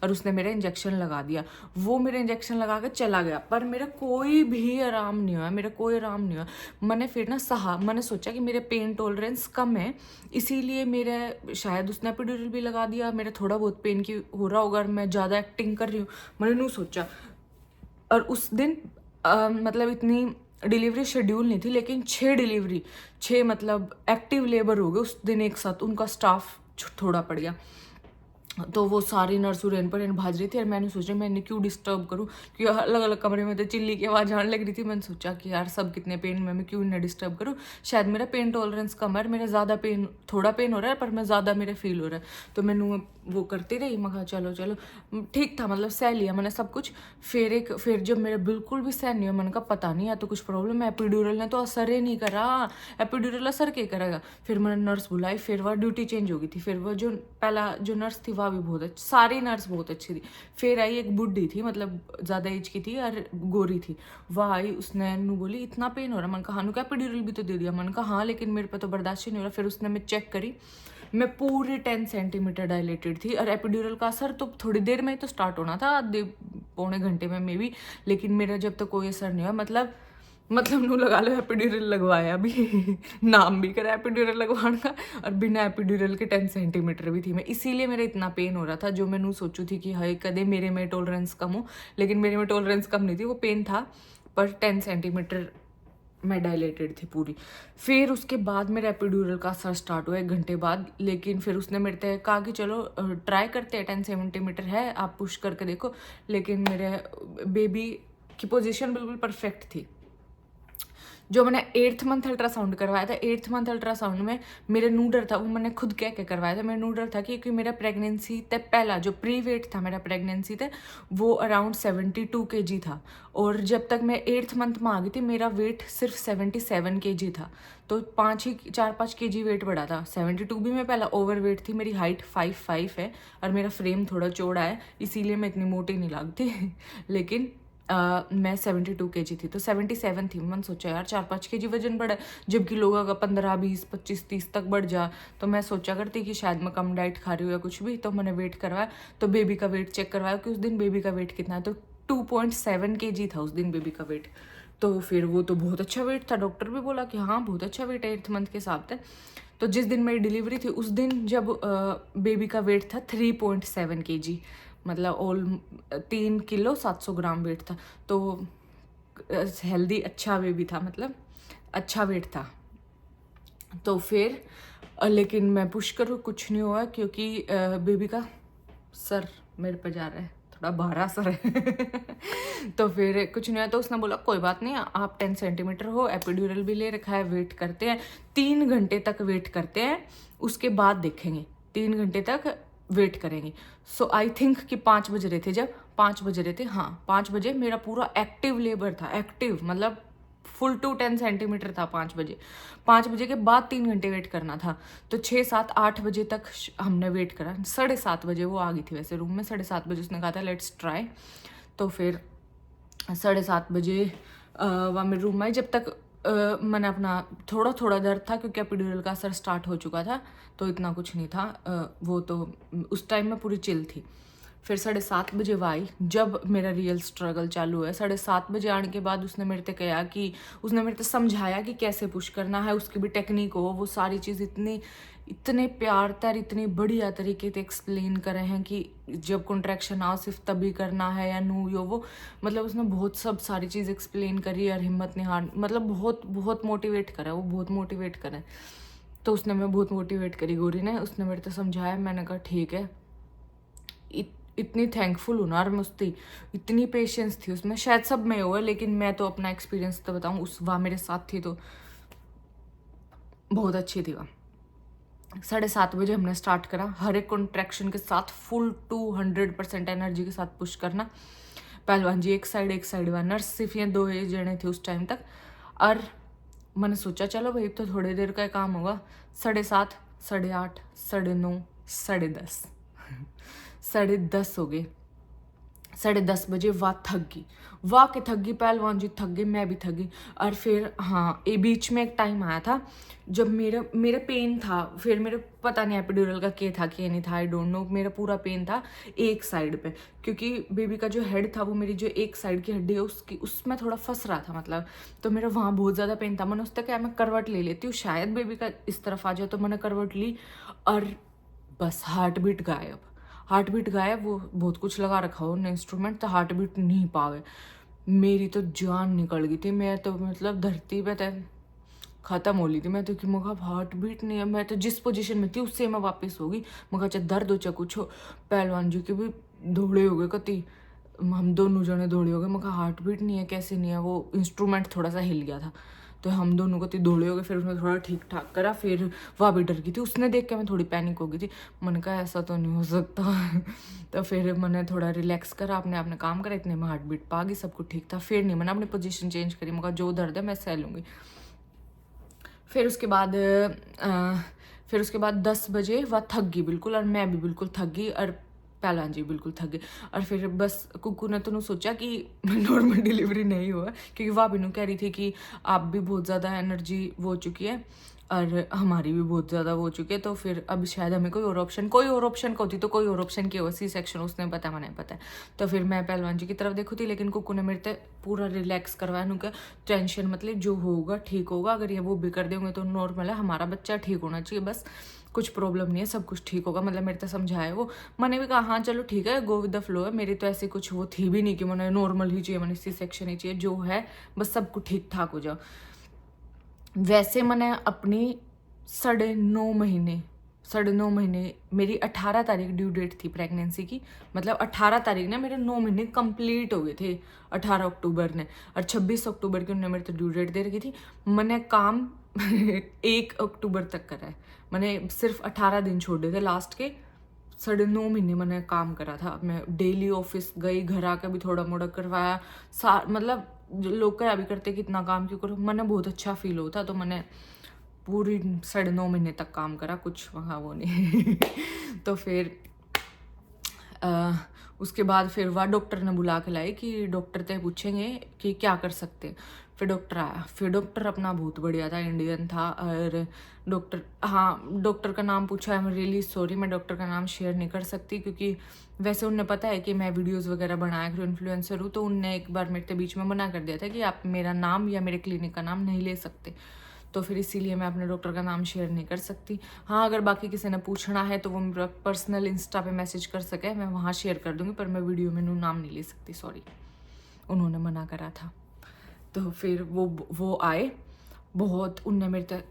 और उसने मेरा इंजेक्शन लगा दिया। वो मेरा इंजेक्शन लगा के चला गया, पर मेरा कोई भी आराम नहीं हुआ, मेरा कोई आराम नहीं हुआ। मैंने फिर ना मैंने सोचा कि मेरे पेन टॉलरेंस कम है, इसीलिए मेरे शायद उसने एपिड्यूरल भी लगा दिया, मेरा थोड़ा बहुत पेन की हो रहा होगा और मैं ज़्यादा एक्टिंग कर रही हूँ, मैंने नहीं सोचा। और उस दिन मतलब इतनी डिलीवरी शेड्यूल नहीं थी, लेकिन 6 मतलब एक्टिव लेबर हो गए उस दिन एक साथ, उनका स्टाफ थोड़ा पड़ गया। तो वो सारी नर्स उरेन पर भाज रही थी, और मैंने सोचा मैंने क्यों डिस्टर्ब करूँ, क्योंकि अलग अलग कमरे में तो चिल्ली की आवाज़ आने लग रही थी। मैंने सोचा कि यार सब कितने पेन में, मैं क्यों इन्हें डिस्टर्ब करूँ, शायद मेरा पेन टॉलरेंस कम है, मेरा ज़्यादा पेन, थोड़ा पेन हो रहा है पर मैं ज़्यादा मेरा फील हो रहा है। तो मैंने वो करती रही, मैं कहा चलो ठीक था, मतलब सह लिया मैंने सब कुछ। फिर जब मेरे बिल्कुल भी सह नहीं हुआ, मैंने कहा पता नहीं, या तो कुछ प्रॉब्लम है, एपिड्यूरल ने तो असर ही नहीं करा, एपिड्यूरल असर क्या करेगा। फिर मैंने नर्स बुलाई, फिर वह ड्यूटी चेंज हो गई थी, फिर वो जो पहला जो नर्स थी वह भी बहुत अच्छी, सारी नर्स बहुत अच्छी थी। फिर आई एक बुढ़ी थी, मतलब ज़्यादा एज की थी और गोरी थी, वह आई, उसने नू बोली इतना पेन हो रहा, मैंने कहा हाँ, क्या एपिड्यूरल भी तो दे दिया, मैंने कहा हाँ, लेकिन मेरे पे तो बर्दाश्त ही नहीं हो रहा। फिर उसने मैं चेक करी, मैं पूरी 10 सेंटीमीटर डायलेटेड थी, और एपिड्यूरल का असर तो थोड़ी देर में ही तो स्टार्ट होना था, आधे पौने घंटे में मे बी, लेकिन मेरा जब तक कोई असर नहीं हुआ, मतलब नू लगा लो एपिड्यूरल लगवाया अभी नाम भी करा एपिड्यूरल लगवाने का, और बिना एपिड्यूरल के 10 सेंटीमीटर भी थी मैं, इसीलिए मेरा इतना पेन हो रहा था। जो मैं नू सोचू थी कि हाय कदे मेरे में टॉलरेंस कम हो, लेकिन मेरे में टॉलरेंस कम नहीं थी, वो पेन था, पर 10 सेंटीमीटर मैं डायलेटेड थी पूरी। फिर उसके बाद मेरा एपिड्यूरल का असर स्टार्ट हुआ 1 घंटे बाद, लेकिन फिर उसने मेरे से कहा कि चलो ट्राई करते हैं, 10 सेंटीमीटर है, आप पुश करके देखो। लेकिन मेरे बेबी की पोजीशन बिल्कुल परफेक्ट थी। जो मैंने 8th मंथ अल्ट्रासाउंड करवाया था, 8th मंथ अल्ट्रासाउंड में मेरे नूडर था, वो मैंने खुद कह के करवाया था। मेरा नूडर था क्योंकि मेरा प्रेगनेंसी तक पहला जो प्री वेट था मेरा प्रेगनेंसी तक, वो अराउंड 72 kg था, और जब तक मैं 8th मंथ में आ गई थी मेरा वेट सिर्फ 77 kg था, तो 4-5 kg वेट बढ़ा था। 72 भी मैं पहला ओवर वेट थी, मेरी हाइट 5'5" है, और मेरा फ्रेम थोड़ा चौड़ा है, इसीलिए मैं इतनी मोटी नहीं लगती लेकिन मैं 72 kg थी, तो 77 थी। मैंने सोचा यार 4-5 kg वजन बढ़ा, जबकि लोगों का 15, 20, 25, 30 तक बढ़ जा, तो मैं सोचा करती कि शायद मैं कम डाइट खा रही हूँ या कुछ भी। तो मैंने वेट करवाया, तो बेबी का वेट चेक करवाया कि उस दिन बेबी का वेट कितना है, तो 2.7 kg था उस दिन बेबी का वेट। तो फिर वो तो बहुत अच्छा वेट था, डॉक्टर भी बोला कि हाँ बहुत अच्छा वेट है 8th मंथ के हिसाब से। तो जिस दिन मेरी डिलीवरी थी उस दिन जब बेबी का वेट था 3.7 kg, मतलब 3 किलो 700 ग्राम वेट था, तो हेल्दी अच्छा बेबी था, मतलब अच्छा वेट था। तो फिर लेकिन मैं पुश करूँ कुछ नहीं हुआ, क्योंकि बेबी का सर मेरे पे जा रहा है, थोड़ा भारा सर है तो फिर कुछ नहीं हुआ। तो उसने बोला कोई बात नहीं, आप 10 सेंटीमीटर हो, एपिड्यूरल भी ले रखा है, वेट करते हैं 3 घंटे तक, वेट करते हैं, उसके बाद देखेंगे 3 घंटे तक वेट करेंगी। सो आई थिंक कि 5 बज रहे थे, जब 5 बज रहे थे, हाँ 5 बजे मेरा पूरा एक्टिव लेबर था, एक्टिव मतलब फुल टू 10 सेंटीमीटर था 5 बजे। 5 बजे के बाद 3 घंटे वेट करना था। तो 6, 7, 8 बजे तक हमने वेट करा। 7:30 बजे वो आ गई थी वैसे रूम में, 7:30 बजे उसने कहा था लेट्स ट्राई। तो फिर 7:30 बजे वहाँ मेरे रूम में आई। जब तक मैंने अपना थोड़ा थोड़ा दर्द था क्योंकि एपिड्यूरल का असर स्टार्ट हो चुका था, तो इतना कुछ नहीं था। वो तो उस टाइम में पूरी चिल थी। फिर 7:30 बजे वो आई, जब मेरा रियल स्ट्रगल चालू है। 7:30 बजे आने के बाद उसने मेरे से कहा कि उसने मेरे से समझाया कि कैसे पुश करना है, उसकी भी टेक्निक हो, वो सारी चीज़ इतने प्यार तर इतनी बढ़िया तरीके से एक्सप्लेन करे हैं कि जब कॉन्ट्रैक्शन आओ सिर्फ तभी करना है या नू यो वो, मतलब उसने बहुत सब सारी चीज़ एक्सप्लेन करी और हिम्मत नहीं हार, मतलब बहुत बहुत मोटिवेट करा, वो बहुत मोटिवेट करें। तो उसने मैं बहुत मोटिवेट करी गौरी ने, उसने मेरे से समझाया। मैंने कहा ठीक है। इतनी थैंकफुल हूँ ना, और मैं उसकी इतनी पेशेंस थी उसमें, शायद सब में हुआ, लेकिन मैं तो अपना एक्सपीरियंस तो बताऊँ, उस वहाँ मेरे साथ थी तो बहुत अच्छी थी वहाँ। 7:30 बजे हमने स्टार्ट करा, हर एक कॉन्ट्रैक्शन के साथ फुल 200% एनर्जी के साथ पुश करना। पहलवान जी एक साइड वह नर्स सिर्फ ये 2 जने थे उस टाइम तक। और मैंने सोचा चलो भाई तो थोड़ी देर का काम होगा। 7:30, 8:30, 9:30, 10:30 10:30 हो गए। 10:30 बजे वाह थक गई, वाह के थक गई, पहलवान जी थक गए, मैं भी थक गई। और फिर हाँ, ये बीच में एक टाइम आया था जब मेरा पेन था। फिर मेरे पता नहीं एपिड्यूरल का क्या था क्या नहीं था, आई डोंट नो। मेरा पूरा पेन था एक साइड पे, क्योंकि बेबी का जो हेड था वो मेरी जो एक साइड की हड्डी है उसमें थोड़ा फंस रहा था, मतलब तो मेरा वहाँ बहुत ज़्यादा पेन था। मैंने उससे क्या मैं करवट ले लेती हूँ, शायद बेबी का इस तरफ आ जाए, तो मैंने करवट ली और बस हार्ट बीट गायब। वो बहुत कुछ लगा रखा हो उन्होंने इंस्ट्रूमेंट, तो हार्ट बीट नहीं पावे। मेरी तो जान निकल गई थी, मैं तो मतलब धरती पे तो ख़त्म हो ली थी मैं तो, कि मगा हार्ट बीट नहीं है। मैं तो जिस पोजीशन में थी उससे मैं वापस होगी, मगा चाहे दर्द हो चाहे कुछ हो। पहलवान जी के भी दौड़े हो गए कति, हम दोनों जने दौड़े हो गए। मगा हार्ट बीट नहीं है, कैसे नहीं है, वो इंस्ट्रूमेंट थोड़ा सा हिल गया था, तो हम दोनों को दौड़े हो गए। फिर उसने थोड़ा ठीक ठाक करा, फिर वह भी डर गई थी, उसने देख के मैं थोड़ी पैनिक हो गई थी। मैंने कहा ऐसा तो नहीं हो सकता तो फिर मैंने थोड़ा रिलैक्स करा, अपने काम करा, इतने में हार्ट बीट पा गई, सब कुछ ठीक था। फिर नहीं मैंने अपनी पोजीशन चेंज करी, मैं कहा जो दर्द है मैं सह लूँगी। फिर उसके बाद 10 बजे वह थक गई बिल्कुल, और मैं भी बिल्कुल थक गई, और पहलवान जी बिल्कुल थक गए। और फिर बस कुकू ने तो सोचा कि नॉर्मल डिलीवरी नहीं हुआ, क्योंकि वह भी कह रही थी कि आप भी बहुत ज़्यादा एनर्जी वो हो चुकी है और हमारी भी बहुत ज़्यादा वो हो चुकी है, तो फिर अब शायद हमें कोई और ऑप्शन का होती तो कोई और ऑप्शन की हो, सी सेक्शन उसने पता मैंने पता। तो फिर मैं पहलवान जी की तरफ देखू थी, लेकिन कुकू ने मेरे से पूरा रिलैक्स करवाया, उनका टेंशन मतलब जो होगा ठीक होगा, अगर ये वो भी कर देंगे तो नॉर्मल है, हमारा बच्चा ठीक होना चाहिए, बस कुछ प्रॉब्लम नहीं है, सब कुछ ठीक होगा, मतलब मेरे तो समझाया वो। मैंने भी कहा हाँ चलो ठीक है, गो विद द फ्लो है। मेरी तो ऐसी कुछ वो थी भी नहीं कि मैंने नॉर्मल ही चाहिए, मैंने सी सेक्शन ही चाहिए, जो है बस सब कुछ ठीक ठाक हो जाओ। वैसे मैंने अपनी 9.5 महीने मेरी 18 तारीख ड्यू डेट थी प्रेगनेंसी की, मतलब 18 तारीख ने मेरे 9 महीने कंप्लीट हो गए थे, 18 अक्टूबर ने, और 26 अक्टूबर की उन्होंने मेरे तो ड्यू डेट दे रखी थी। मैंने काम 1 अक्टूबर तक करा है, मैंने सिर्फ 18 दिन छोड़े थे लास्ट के। 9.5 महीने मैंने काम करा था, मैं डेली ऑफिस गई, घर आकर भी थोड़ा मोड़ा करवाया, मतलब लोग क्या भी करते कितना काम क्यों करो, मैंने बहुत अच्छा फील होता, तो मैंने पूरी 9.5 महीने तक काम करा, कुछ वहाँ वो नहीं तो फिर उसके बाद फिर वह डॉक्टर ने बुला के लाई कि डॉक्टर से पूछेंगे कि क्या कर सकते। फिर डॉक्टर आया, फिर डॉक्टर अपना बहुत बढ़िया था, इंडियन था। और डॉक्टर का नाम पूछा, आई एम रियली सॉरी मैं डॉक्टर का नाम शेयर नहीं कर सकती, क्योंकि वैसे उन्हें पता है कि मैं वीडियोस वगैरह बनाया करूँ, इन्फ्लुएंसर हूँ, तो उनने एक बार मेरे बीच में मना कर दिया था कि आप मेरा नाम या मेरे क्लिनिक का नाम नहीं ले सकते, तो फिर इसीलिए मैं अपने डॉक्टर का नाम शेयर नहीं कर सकती। हाँ, अगर बाकी किसी ने पूछना है तो वो मेरा पर्सनल इंस्टा पे मैसेज कर सके, मैं वहाँ शेयर कर दूँगी, पर मैं वीडियो में नाम नहीं ले सकती, सॉरी, उन्होंने मना करा था। तो फिर वो आए, बहुत उनने मेरे तक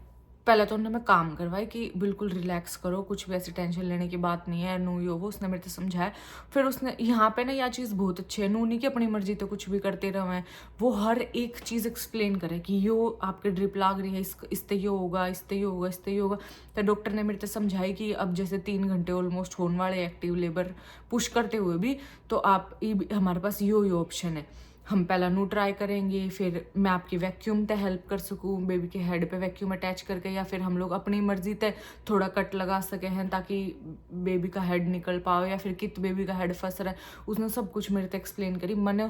पहले तो उन्होंने मैं काम करवाई कि बिल्कुल रिलैक्स करो, कुछ भी ऐसी टेंशन लेने की बात नहीं है, नू यो वो उसने मेरे को समझाया। फिर उसने यहाँ पे ना यह चीज़ बहुत अच्छी है, नू नहीं कि अपनी मर्जी तो कुछ भी करते रहे, वो हर एक चीज़ एक्सप्लेन करे कि यो आपके ड्रिप लाग रही है, इससे ये होगा, इससे ये होगा, इससे ये होगा। तो डॉक्टर ने मेरे को समझाई कि अब जैसे 3 घंटे ऑलमोस्ट होने वाले एक्टिव लेबर पुश करते हुए भी, तो आप हमारे पास यो ऑप्शन है, हम पहला नू ट्राई करेंगे, फिर मैं आपकी वैक्यूम तय हेल्प कर सकूँ बेबी के हेड पे वैक्यूम अटैच करके, या फिर हम लोग अपनी मर्जी तय थोड़ा कट लगा सके हैं ताकि बेबी का हेड निकल पाओ, या फिर कित बेबी का हेड फंस रहा है। उसने सब कुछ मेरे तक एक्सप्लेन करी। मैंने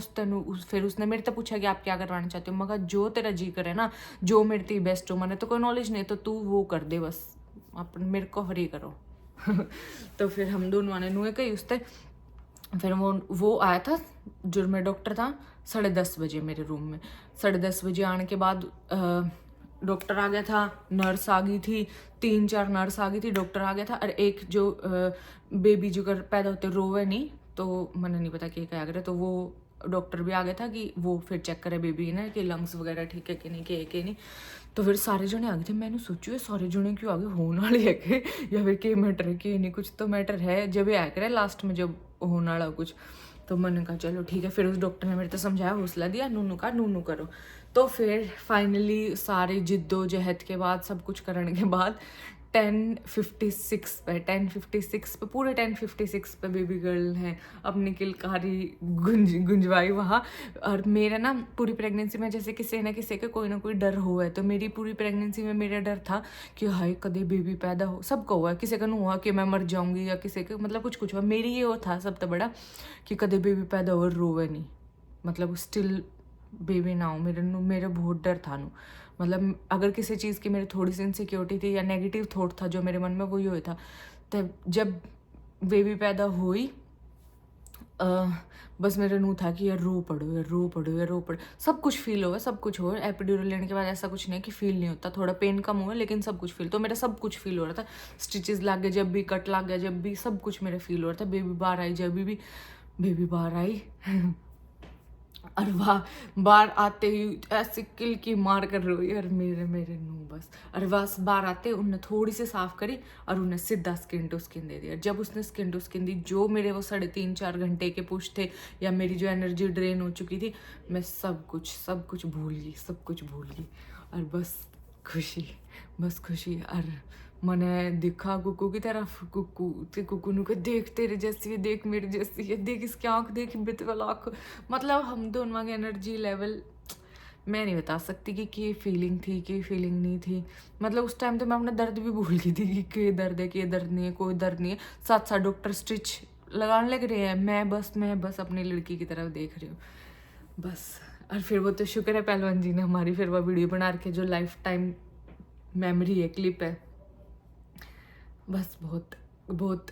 फिर उसने मेरे तक पूछा कि आप क्या करवाना चाहते हो। मगर जो तेरा जी करे ना, जो मेरे ते बेस्ट हो, मैंने तो कोई नॉलेज नहीं, तो तू वो कर दे बस, अपन मेरे को फ्री करो। तो फिर हम दोनों ने नुए कही उससे। फिर वो आया था जो मेरा डॉक्टर था 10:30 बजे मेरे रूम में। 10:30 बजे आने के बाद डॉक्टर आ गया था, नर्स आ गई थी, 3-4 नर्स आ गई थी, डॉक्टर आ गया था, और एक जो बेबी जो कर पैदा होते रोवे नहीं, तो मैंने नहीं पता क्या करे, तो वो डॉक्टर भी आ गया था कि वो फिर चेक करे बेबी ने कि लंग्स वगैरह ठीक है कि नहीं, के नहीं। तो फिर सारे जने आ गए थे। मैंने सोचू ये सारे जने क्यों आगे, होने वाली है कि या फिर के मैटर है कि नहीं, कुछ तो मैटर है। जब ये आया करे लास्ट में जब होने वाला कुछ, तो मैंने कहा चलो ठीक है। फिर उस डॉक्टर ने मेरे को समझाया, हौसला दिया, नूनू का नूनू करो। तो फिर फाइनली सारी जिद्दोजहद के बाद, सब कुछ करने के बाद 10:56 पे पूरे 10:56 पे बेबी गर्ल है अपनी किलकारी गुंजवाई वहाँ। और मेरा ना पूरी प्रेगनेंसी में जैसे किसी न किसी के कोई ना कोई डर हुआ है, तो मेरी पूरी प्रेगनेंसी में मेरा डर था कि हाय कदे बेबी पैदा हो। सबको हुआ, किसी का नहीं हुआ कि मैं मर जाऊंगी, या किसी का मतलब कुछ हुआ। मेरी ये वो था सबसे बड़ा कि कदे बेबी पैदा हो रोवे नहीं, मतलब स्टिल बेबी ना हो। मेरे बहुत डर था नू, मतलब अगर किसी चीज़ की मेरी थोड़ी सी इनसिक्योरिटी थी या नेगेटिव थॉट था जो मेरे मन में, वो ये था। तब जब बेबी पैदा हुई, बस मेरा नू था कि यार रो पड़ो, यार रो पड़ो, यार रो पड़ो। सब कुछ फील हुआ, सब कुछ हो। एपिड्यूरल लेने के बाद ऐसा कुछ नहीं कि फील नहीं होता, थोड़ा पेन कम हुआ, लेकिन सब कुछ फील। तो मेरा सब कुछ फील हो रहा था। स्टिचेस लग गए जब भी, कट लग गया जब भी, सब कुछ मेरा फील हो रहा था। बेबी बाहर आई जब भी बेबी बाहर आई और वह बाहर आते ही ऐसे किल की मार कर रोई, और मेरे नू बस। और बस बाहर आते उन्हें थोड़ी सी साफ करी और उन्हें सीधा स्किन टू स्किन दे दिया। जब उसने स्किन टू स्किन दी, जो मेरे वो 3.5-4 घंटे के पुश थे, या मेरी जो एनर्जी ड्रेन हो चुकी थी, मैं सब कुछ भूल गई। और बस खुशी। और मैंने देखा कुकू की तरफ, कुकू नु के देख तेरे जैसी है, देख मेरी जैसी है, देख इसकी आँख, देख बित वाला आँख। मतलब हम दोनों की एनर्जी लेवल मैं नहीं बता सकती कि फीलिंग थी कि फीलिंग नहीं थी। मतलब उस टाइम तो मैं अपना दर्द भी भूल गई थी कि दर्द है, कि दर्द नहीं है, कोई दर्द नहीं है। साथ साथ डॉक्टर स्टिच लगाने लग रहे हैं, मैं बस अपनी लड़की की तरफ देख रही हूँ बस। और फिर वो तो शुक्र है पहलवान जी ने हमारी फिर वो वीडियो बना रखी, जो लाइफ टाइम मेमोरी है, क्लिप है। बस बहुत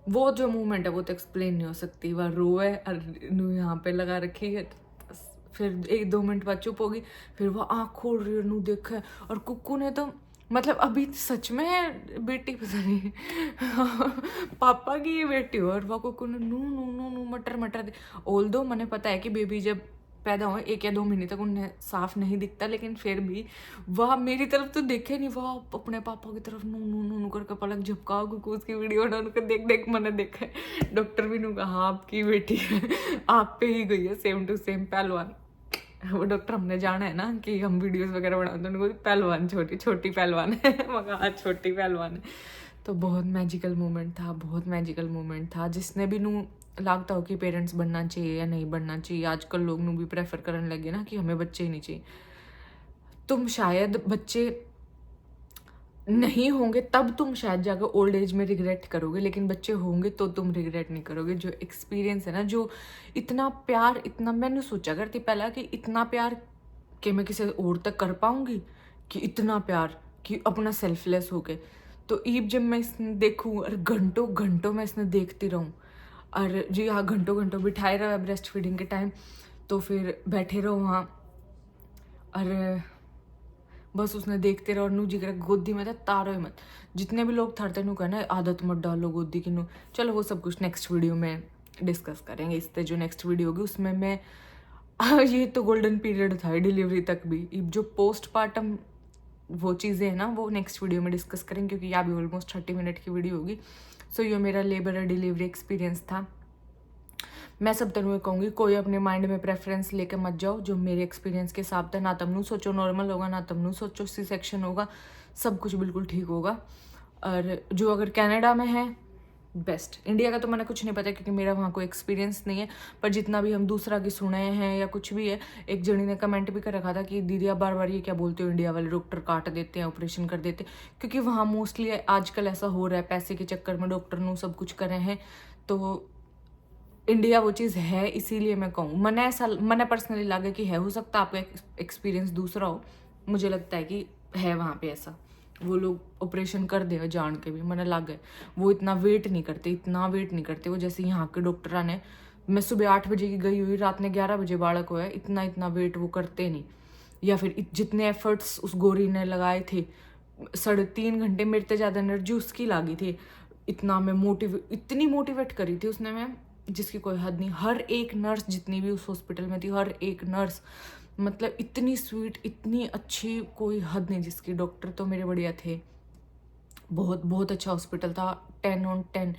वो जो मूवमेंट है वो तो एक्सप्लेन नहीं हो सकती। वह रोए और नू यहाँ पे लगा रखी है, बस। फिर 1-2 मिनट बाद चुप होगी, फिर वो आँख खोल रही है, नू देखा है। और कुक्कू ने तो मतलब अभी सच में बेटी पता नहीं पापा की ये बेटी हो, और वह कुक्कू ने नू मटर दे। ऑल दो मैंने पता है कि बेबी जब पैदा हुए 1 या 2 महीने तक उन्हें साफ नहीं दिखता, लेकिन फिर भी वह मेरी तरफ तो देखे नहीं, वह अपने पापा की तरफ नू करके पलक झपका। कुछ उसकी वीडियो बना, उनको देख मैंने देखा है। डॉक्टर भी नू कहा आपकी बेटी है, आप पे ही गई है सेम टू सेम पहलवान। वो डॉक्टर हमने जाना है ना कि हम वीडियोस वगैरह बनाते हैं, उनको पहलवान छोटी पहलवान है मगर छोटी पहलवान है। तो बहुत मैजिकल मोमेंट था जिसने भी नू लगता हो कि पेरेंट्स बनना चाहिए या नहीं बनना चाहिए। आजकल लोग नू भी प्रेफर करने लगे ना कि हमें बच्चे ही नहीं चाहिए। तुम शायद बच्चे नहीं होंगे तब तुम शायद जाकर ओल्ड एज में रिग्रेट करोगे, लेकिन बच्चे होंगे तो तुम रिग्रेट नहीं करोगे। जो एक्सपीरियंस है ना, जो इतना प्यार, इतना मैंने सोचा करती पहला कि इतना प्यार कि मैं किसी और तक कर पाऊंगी, कि इतना प्यार कि अपना सेल्फलेस हो गए। तो ईब जब मैं इसने देखूँ और घंटों मैं इसने देखती रहूँ, और जी हाँ घंटों बिठाए रहा ब्रेस्ट फीडिंग के टाइम, तो फिर बैठे रहो वहाँ और बस उसने देखते रहो। और नू जिगर गोदी में था, तारो ही मत। जितने भी लोग थरते नू कहना आदत मत डालो गोदी की नू। चलो वो सब कुछ नेक्स्ट वीडियो में डिस्कस करेंगे। इससे जो नेक्स्ट वीडियो होगी उसमें मैं ये तो गोल्डन पीरियड था डिलीवरी तक भी, जो पोस्टमार्टम वो चीज़ें हैं ना वो नेक्स्ट वीडियो में डिस्कस करेंगे, क्योंकि यहाँ भी ऑलमोस्ट 30 मिनट की वीडियो होगी। सो ये मेरा लेबर और डिलीवरी एक्सपीरियंस था। मैं सब तरह कहूँगी कोई अपने माइंड में प्रेफरेंस लेके मत जाओ, जो मेरे एक्सपीरियंस के हिसाब से ना तमनू सोचो नॉर्मल होगा, ना तमनू सोचो सी सेक्शन होगा, सब कुछ बिल्कुल ठीक होगा। और जो अगर कनाडा में है बेस्ट, इंडिया का तो मैंने कुछ नहीं पता क्योंकि मेरा वहाँ कोई एक्सपीरियंस नहीं है, पर जितना भी हम दूसरा की सुने हैं या कुछ भी है, एक जनी ने कमेंट भी कर रखा था कि दीदी आप बार बार ये क्या बोलते हो, इंडिया वाले डॉक्टर काट देते हैं, ऑपरेशन कर देते हैं, क्योंकि वहाँ मोस्टली आजकल ऐसा हो रहा है, पैसे के चक्कर में डॉक्टर ने सब कुछ करे हैं। तो इंडिया वो चीज़ है, इसीलिए मैं कहूँ मैंने पर्सनली लगा कि है, हो सकता है आपका एक्सपीरियंस दूसरा हो, मुझे लगता है कि है वहाँ पे ऐसा, वो लोग ऑपरेशन कर दे जान के भी, मैंने लगा है वो इतना वेट नहीं करते वो जैसे यहाँ के डॉक्टर ने। मैं सुबह 8 बजे की गई हुई, रात ने 11 बजे बालक हुआ है, इतना वेट वो करते नहीं। या फिर जितने एफर्ट्स उस गोरी ने लगाए थे, 3.5 घंटे मेरे से ज़्यादा एनर्जी उसकी लगी थी, इतनी मोटिवेट करी थी उसने मैम, जिसकी कोई हद नहीं। हर एक नर्स जितनी भी उस हॉस्पिटल में थी, हर एक नर्स मतलब इतनी स्वीट, इतनी अच्छी, कोई हद नहीं जिसकी। डॉक्टर तो मेरे बढ़िया थे, बहुत अच्छा हॉस्पिटल था, 10 on 10।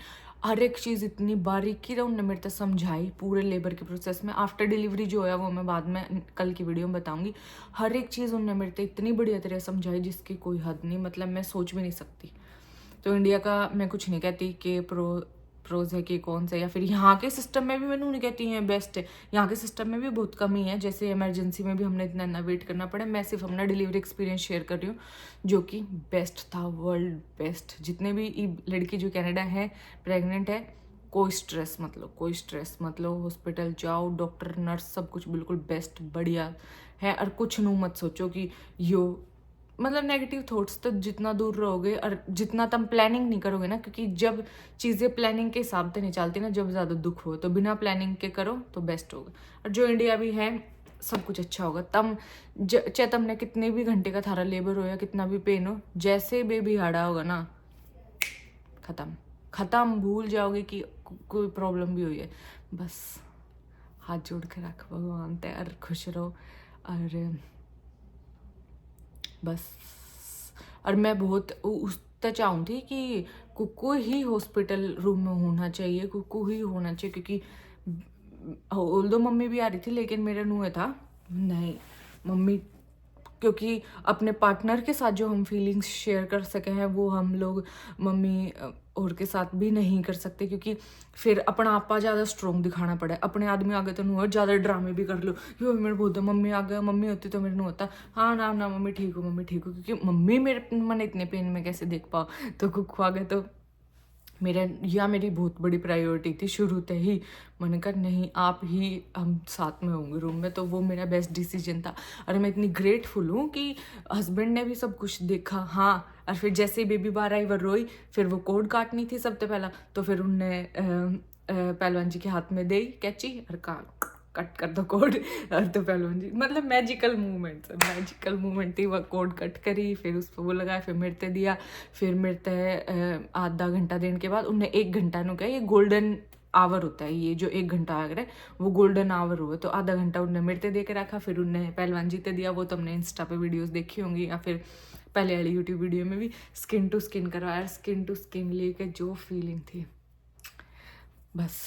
हर एक चीज़ इतनी बारीकी से उन्होंने मेरे तक समझाई पूरे लेबर के प्रोसेस में। आफ्टर डिलीवरी जो है वो मैं बाद में कल की वीडियो में बताऊंगी। हर एक चीज़ उन्होंने मेरे तक इतनी बढ़िया तरह समझाई जिसकी कोई हद नहीं, मतलब मैं सोच भी नहीं सकती। तो इंडिया का मैं कुछ नहीं कहती कि प्रोज है कि कौन सा, या फिर यहाँ के सिस्टम में भी मैं नहीं कहती हैं बेस्ट है, यहाँ के सिस्टम में भी बहुत कमी है। जैसे इमरजेंसी में भी हमने इतना वेट करना पड़ा। मैं सिर्फ अपना डिलीवरी एक्सपीरियंस शेयर कर रही हूँ जो कि बेस्ट था, वर्ल्ड बेस्ट। जितने भी लड़की जो कनाडा है प्रेग्नेंट है, कोई स्ट्रेस मत लो, हॉस्पिटल जाओ, डॉक्टर नर्स सब कुछ बिल्कुल बेस्ट बढ़िया है। और कुछ नू मत सोचो कि मतलब नेगेटिव थॉट्स तो जितना दूर रहोगे और जितना तुम प्लानिंग नहीं करोगे ना, क्योंकि जब चीज़ें प्लानिंग के हिसाब से नहीं चलती ना, जब ज़्यादा दुख हो, तो बिना प्लानिंग के करो तो बेस्ट होगा। और जो इंडिया भी है सब कुछ अच्छा होगा। चाहे तुमने कितने भी घंटे का थारा लेबर हो या कितना भी पेन हो, जैसे बेबी हाड़ा होगा ना, खत्म, भूल जाओगे कि कोई प्रॉब्लम भी हुई है। बस हाथ जोड़ के रख भगवान ते, और खुश रहो। और बस, और मैं बहुत उस तक चाहूँ थी कि कुकू ही हॉस्पिटल रूम में होना चाहिए, कुकू ही होना चाहिए, क्योंकि ऑल्दो मम्मी भी आ रही थी, लेकिन मेरा नुए था नहीं मम्मी, क्योंकि अपने पार्टनर के साथ जो हम फीलिंग्स शेयर कर सके हैं वो हम लोग मम्मी और के साथ भी नहीं कर सकते, क्योंकि फिर अपना आपा ज़्यादा स्ट्रॉन्ग दिखाना पड़ा। अपने आदमी आगे तो नहीं हो, ज़्यादा ड्रामे भी कर लो कि मेरे बहुत मम्मी आ गया, मम्मी होती तो मेरे नहीं होता, हाँ ना मम्मी ठीक हो, क्योंकि मम्मी मेरे मन इतने पेन में कैसे देख पाओ। तो कुक आ गए तो मेरी बहुत बड़ी प्रायोरिटी थी शुरू से ही। मैंने कहा नहीं, आप ही हम साथ में होंगे रूम में, तो वो मेरा बेस्ट डिसीजन था। और मैं इतनी ग्रेटफुल हूँ कि हस्बैंड ने भी सब कुछ देखा। हाँ, और फिर जैसे ही बेबी बाहर आई वो रोई, फिर वो कोड काटनी थी सबसे पहला, तो फिर उनने पहलवान जी के हाथ में दी कैची और कट कर दो कोड। और तो पहलवान जी मतलब मैजिकल मूवमेंट थी, वह कोड कट करी, फिर उस पर वो लगाया, फिर मिर्ते दिया, फिर मिर्ते आधा घंटा देने के बाद उन्हें 1 घंटा नु क्या, ये गोल्डन आवर होता है, ये जो 1 घंटा आ गया वो गोल्डन आवर हुआ, तो आधा घंटा उन्हें मिर्ते दे के रखा, फिर उन्हें पहलवान जी ते दिया। वो तो हमने इंस्टा पे वीडियोस देखी होंगी, या फिर पहले वाली यूट्यूब वीडियो में भी स्किन टू स्किन करवाया। स्किन टू स्किन लेके जो फीलिंग थी, बस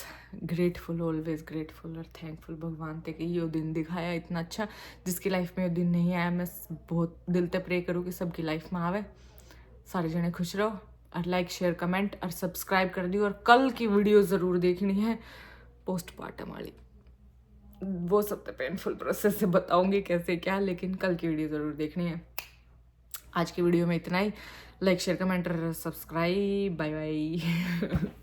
ग्रेटफुल, ऑलवेज ग्रेटफुल और थैंकफुल भगवान थे कि ये दिन दिखाया इतना अच्छा। जिसकी लाइफ में ये दिन नहीं आया, मैं बहुत दिल से प्रे करूँ कि सबकी लाइफ में आवे। सारे जने खुश रहो, और लाइक शेयर कमेंट और सब्सक्राइब कर दियो। और कल की वीडियो ज़रूर देखनी है, पोस्टमार्टम वाली, वो सबसे पेनफुल प्रोसेस से बताऊंगी कैसे क्या, लेकिन कल की वीडियो ज़रूर देखनी है। आज की वीडियो में इतना ही। लाइक शेयर कमेंट और सब्सक्राइब, बाय बाय।